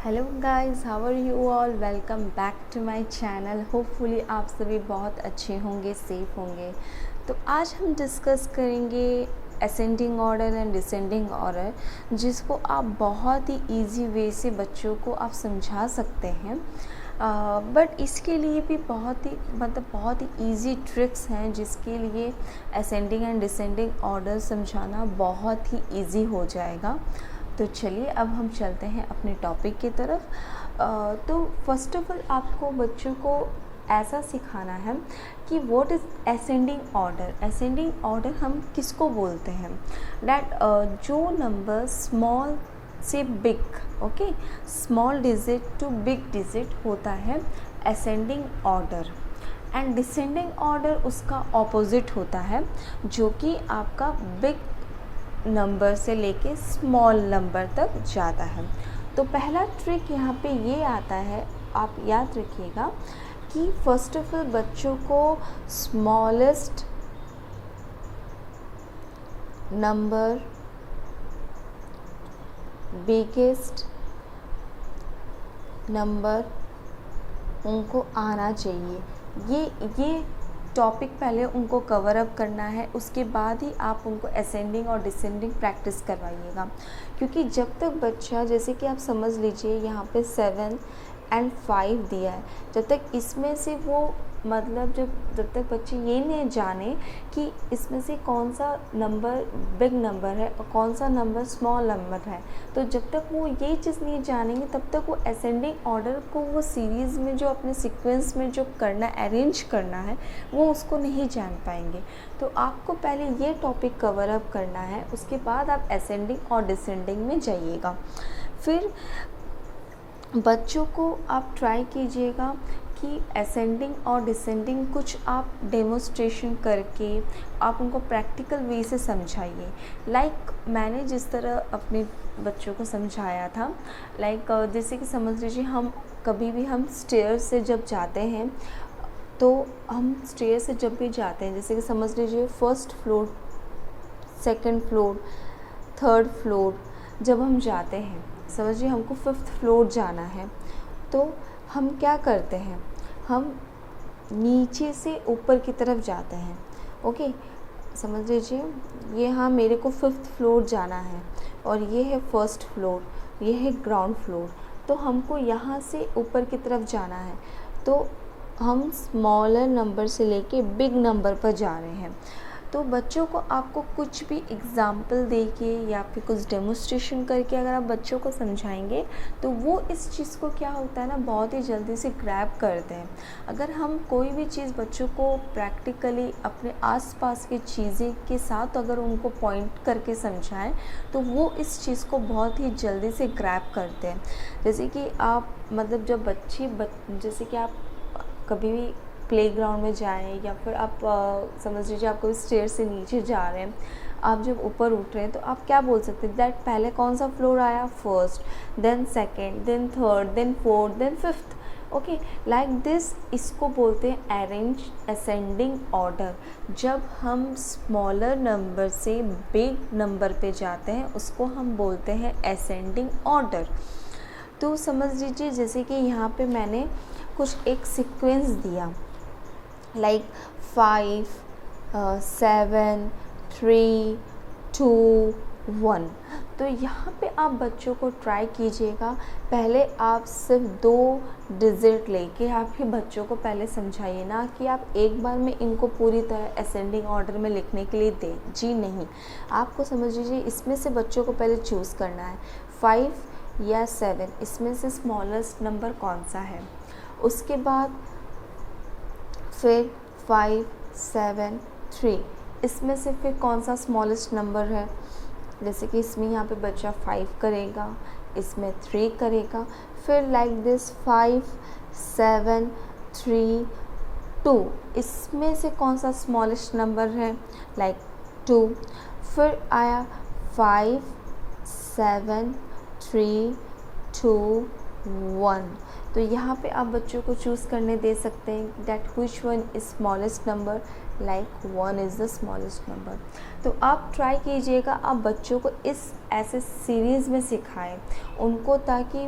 Hello guys, how are you all. Welcome back to my channel. Hopefully आप सभी बहुत अच्छे होंगे, सेफ होंगे। तो आज हम डिस्कस करेंगे ascending order and descending order, जिसको आप बहुत ही इजी वे से बच्चों को आप समझा सकते हैं। बट इसके लिए भी बहुत ही इजी ट्रिक्स हैं, जिसके लिए असेंडिंग एंड डिसेंडिंग ऑर्डर समझाना बहुत ही इजी हो जाएगा। तो चलिए अब हम चलते हैं अपने टॉपिक की तरफ। तो फर्स्ट ऑफ ऑल आपको बच्चों को ऐसा सिखाना है कि what is ascending order. Ascending order हम किसको बोलते हैं? दैट जो नंबर स्मॉल से big, okay, small digit to big digit होता है ascending order. And descending order उसका ऑपोजिट होता है, जो कि आपका बिग नंबर से लेके स्मॉल नंबर तक जाता है। तो पहला ट्रिक यहाँ पे ये आता है, आप याद रखिएगा कि फर्स्ट ऑफ ऑल बच्चों को स्मॉलेस्ट नंबर, बिगेस्ट नंबर उनको आना चाहिए। ये टॉपिक पहले उनको कवर अप करना है, उसके बाद ही आप उनको असेंडिंग और डिसेंडिंग प्रैक्टिस करवाइएगा। क्योंकि जब तक बच्चा, जैसे कि आप समझ लीजिए यहाँ पे 7 एंड 5 दिया है, जब तक इसमें से वो जब तक बच्चे ये नहीं जाने कि इसमें से कौन सा नंबर बिग नंबर है और कौन सा नंबर स्मॉल नंबर है, तो जब तक वो ये चीज़ नहीं जानेंगे तब तक वो असेंडिंग ऑर्डर को, वो सीरीज़ में जो अपने सीक्वेंस में जो करना, अरेंज करना है, वो उसको नहीं जान पाएंगे। तो आपको पहले ये टॉपिक कवर अप करना है, उसके बाद आप असेंडिंग और डिसेंडिंग में जाइएगा। फिर बच्चों को आप ट्राई कीजिएगा कि असेंडिंग और डिसेंडिंग कुछ आप डेमोस्ट्रेशन करके आप उनको प्रैक्टिकल वे से समझाइए। लाइक मैंने जिस तरह अपने बच्चों को समझाया था, जैसे कि समझ लीजिए हम कभी भी हम स्टेयर से जब जाते हैं, तो हम स्टेयर से जब भी जाते हैं, जैसे कि समझ लीजिए first floor, second floor, third floor, जब हम जाते हैं, समझिए हमको फिफ्थ फ्लोर जाना है, तो हम क्या करते हैं, हम नीचे से ऊपर की तरफ जाते हैं। ओके, समझ लीजिए ये, हाँ, मेरे को फिफ्थ फ्लोर जाना है और ये है फर्स्ट फ्लोर, ये है ग्राउंड फ्लोर, तो हमको यहाँ से ऊपर की तरफ जाना है। तो हम स्मॉलर नंबर से लेके बिग नंबर पर जा रहे हैं। तो बच्चों को आपको कुछ भी एग्ज़ाम्पल दे के या फिर कुछ डेमोस्ट्रेशन करके अगर आप बच्चों को समझाएंगे, तो वो इस चीज़ को, क्या होता है ना, बहुत ही जल्दी से ग्रैब करते हैं। अगर हम कोई भी चीज़ बच्चों को प्रैक्टिकली अपने आसपास की चीज़ें के साथ अगर उनको पॉइंट करके समझाएं, तो वो इस चीज़ को बहुत ही जल्दी से ग्रैब करते हैं। जैसे कि आप जब जैसे कि आप कभी भी प्लेग्राउंड में जाएं, या फिर आप समझ लीजिए आप कोई स्टेयर से नीचे जा रहे हैं, आप जब ऊपर उठ रहे हैं, तो आप क्या बोल सकते हैं, दैट पहले कौन सा फ्लोर आया, first, then second, then third, then fourth, then fifth. Okay, like this, इसको बोलते हैं अरेंज असेंडिंग ऑर्डर। जब हम स्मॉलर नंबर से बिग नंबर पे जाते हैं, उसको हम बोलते हैं असेंडिंग ऑर्डर। तो समझ लीजिए जैसे कि यहाँ पे मैंने कुछ एक सीक्वेंस दिया, लाइक 5, 7, 3, 2, 1। तो यहाँ पे आप बच्चों को ट्राई कीजिएगा, पहले आप सिर्फ 2 डिजिट लेके आप ही बच्चों को पहले समझाइए, ना कि आप एक बार में इनको पूरी तरह असेंडिंग ऑर्डर में लिखने के लिए दें। जी नहीं, आपको समझ लीजिए इसमें से बच्चों को पहले चूज़ करना है 5 या 7, इसमें से स्मॉलेस्ट नंबर कौन सा है। उसके बाद फिर 5, 7, 3, इसमें से फिर कौन सा स्मॉलेस्ट नंबर है। जैसे कि इसमें यहाँ पे बच्चा 5 करेगा, इसमें 3 करेगा, फिर लाइक दिस 5, 7, 3, 2, इसमें से कौन सा स्मॉलेस्ट नंबर है, लाइक 2। फिर आया 5, 7, 3, 2, 1। तो यहाँ पे आप बच्चों को चूज़ करने दे सकते हैं that which one is smallest number, like 1 is the smallest number. तो आप ट्राई कीजिएगा, आप बच्चों को इस ऐसे सीरीज़ में सिखाएं उनको, ताकि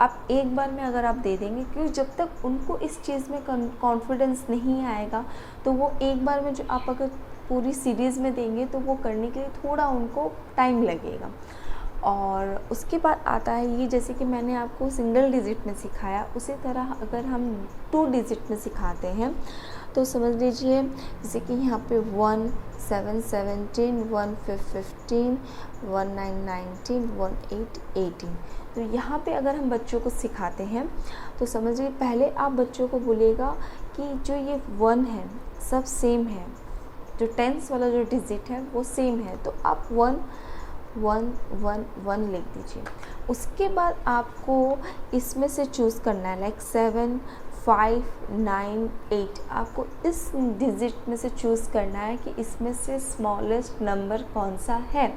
आप एक बार में अगर आप दे देंगे, क्योंकि जब तक उनको इस चीज़ में कॉन्फिडेंस नहीं आएगा तो वो एक बार में जो आप अगर पूरी सीरीज़ में देंगे तो वो करने के लिए थोड़ा उनको टाइम लगेगा। और उसके बाद आता है ये, जैसे कि मैंने आपको सिंगल डिजिट में सिखाया, उसी तरह अगर हम 2 डिजिट में सिखाते हैं तो समझ लीजिए जैसे कि यहाँ पे 1 7 17 1 15 1 9 19 1 8 18। तो यहाँ पे अगर हम बच्चों को सिखाते हैं तो समझिए पहले आप बच्चों को बोलिएगा कि जो ये 1 है सब सेम है, जो 10th वाला जो डिजिट है वो सेम है, तो आप 1 1 1 1 लिख दीजिए। उसके बाद आपको इसमें से चूज़ करना है, लाइक 7 5 9 8, आपको इस डिजिट में से चूज़ करना है कि इसमें से स्मॉलेस्ट नंबर कौन सा है,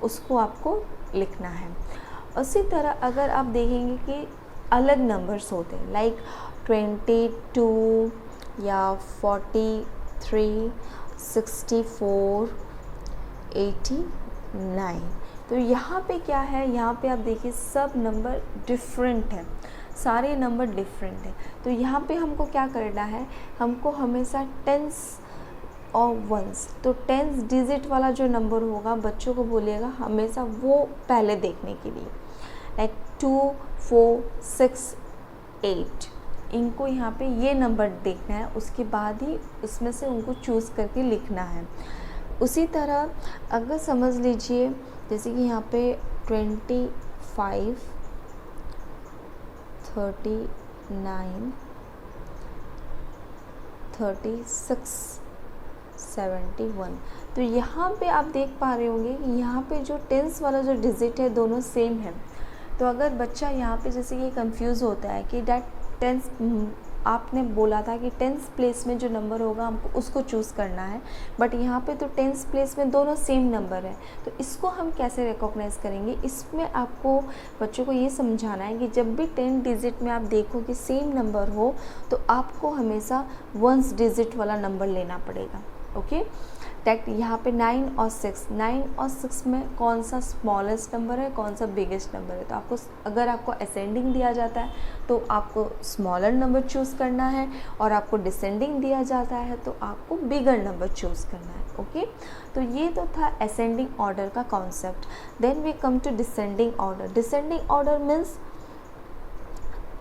उसको आपको लिखना है। उसी तरह अगर आप देखेंगे कि अलग नंबर्स होते हैं, लाइक 22 या 43 64 89, तो यहाँ पे क्या है, यहाँ पे आप देखिए सब नंबर डिफरेंट है, सारे नंबर डिफरेंट है। तो यहाँ पे हमको क्या करना है, हमको हमेशा 10s और 1s, तो 10th डिजिट वाला जो नंबर होगा बच्चों को बोलिएगा हमेशा वो पहले देखने के लिए, लाइक 2 4 6 8, इनको यहाँ पे ये नंबर देखना है, उसके बाद ही इसमें से उनको चूज़ करके लिखना है। उसी तरह अगर समझ लीजिए जैसे कि यहाँ पे 25 39 36 71, तो यहाँ पे आप देख पा रहे होंगे कि यहाँ पे जो 10th वाला जो डिजिट है दोनों सेम है। तो अगर बच्चा यहाँ पे जैसे ये कंफ्यूज होता है कि डैट 10th, आपने बोला था कि 10th प्लेस में जो नंबर होगा हमको उसको चूज़ करना है, बट यहाँ पे तो 10th प्लेस में दोनों सेम नंबर है, तो इसको हम कैसे रिकॉग्नाइज़ करेंगे। इसमें आपको बच्चों को ये समझाना है कि जब भी 10 डिजिट में आप देखो कि सेम नंबर हो तो आपको हमेशा 1 डिजिट वाला नंबर लेना पड़ेगा। ओके, दैट यहाँ पे 9 और 6 में कौन सा स्मॉलेस्ट नंबर है, कौन सा बिगेस्ट नंबर है। तो आपको अगर आपको असेंडिंग दिया जाता है तो आपको स्मॉलर नंबर चूज़ करना है, और आपको डिसेंडिंग दिया जाता है तो आपको बिगर नंबर चूज़ करना है। ओके, तो ये तो था असेंडिंग ऑर्डर का concept. Then we come to descending order. Descending order means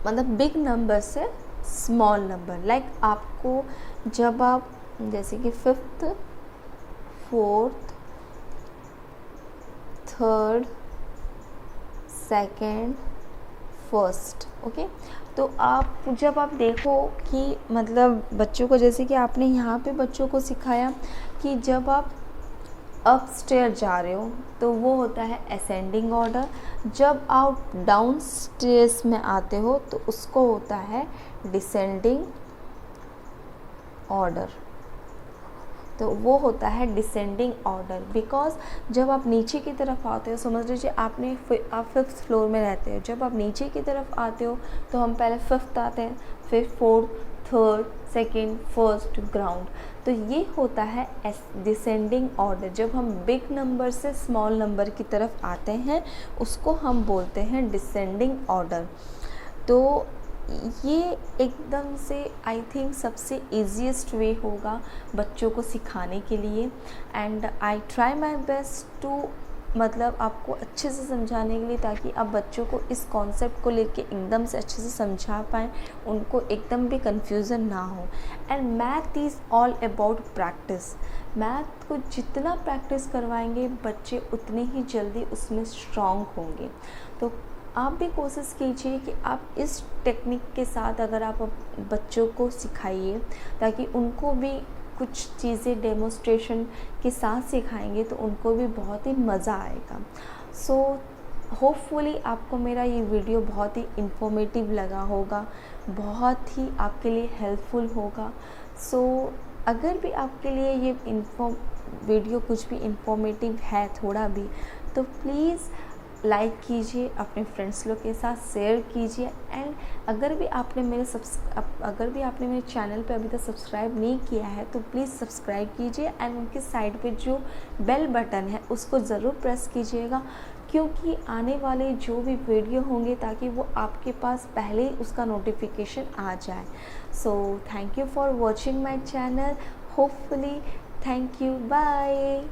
मतलब बिग नंबर से स्मॉल नंबर, लाइक आपको जब आप जैसे कि 5th 4th 3rd 2nd 1st, okay. तो आप जब आप देखो कि मतलब बच्चों को, जैसे कि आपने यहाँ पे बच्चों को सिखाया कि जब आप अप स्टेयर जा रहे हो तो वो होता है असेंडिंग ऑर्डर, जब आप डाउन स्टेयर्स में आते हो तो उसको होता है डिसेंडिंग ऑर्डर। तो वो होता है डिसेंडिंग ऑर्डर, बिकॉज जब आप नीचे की तरफ आते हो, समझ लीजिए आप 5th फ्लोर में रहते हो, जब आप नीचे की तरफ आते हो तो हम पहले 5th आते हैं, फिर 4th 3rd 2nd 1st ground. तो ये होता है डिसेंडिंग ऑर्डर। जब हम बिग नंबर से स्मॉल नंबर की तरफ आते हैं उसको हम बोलते हैं डिसेंडिंग ऑर्डर। तो ये एकदम से आई थिंक सबसे ईजीएस्ट वे होगा बच्चों को सिखाने के लिए, and I try my best to मतलब आपको अच्छे से समझाने के लिए, ताकि आप बच्चों को इस कॉन्सेप्ट को लेके एकदम से अच्छे से समझा पाएँ, उनको एकदम भी कन्फ्यूज़न ना हो। And math is all about practice. Math को जितना प्रैक्टिस करवाएंगे बच्चे उतने ही जल्दी उसमें स्ट्रॉन्ग होंगे। तो आप भी कोशिश कीजिए कि आप इस टेक्निक के साथ अगर आप बच्चों को सिखाइए, ताकि उनको भी कुछ चीज़ें डेमोस्ट्रेशन के साथ सिखाएंगे तो उनको भी बहुत ही मज़ा आएगा। सो होपफुली आपको मेरा ये वीडियो बहुत ही इंफॉर्मेटिव लगा होगा, बहुत ही आपके लिए हेल्पफुल होगा। सो अगर भी आपके लिए ये वीडियो कुछ भी इंफॉर्मेटिव है थोड़ा भी, तो प्लीज़ लाइक कीजिए, अपने फ्रेंड्स लोग के साथ शेयर कीजिए। एंड अगर भी आपने मेरे चैनल पे अभी तक सब्सक्राइब नहीं किया है तो प्लीज़ सब्सक्राइब कीजिए, एंड उनके साइड पे जो बेल बटन है उसको ज़रूर प्रेस कीजिएगा, क्योंकि आने वाले जो भी वीडियो होंगे ताकि वो आपके पास पहले ही उसका नोटिफिकेशन आ जाए। So thank you for watching my channel, hopefully, thank you, bye.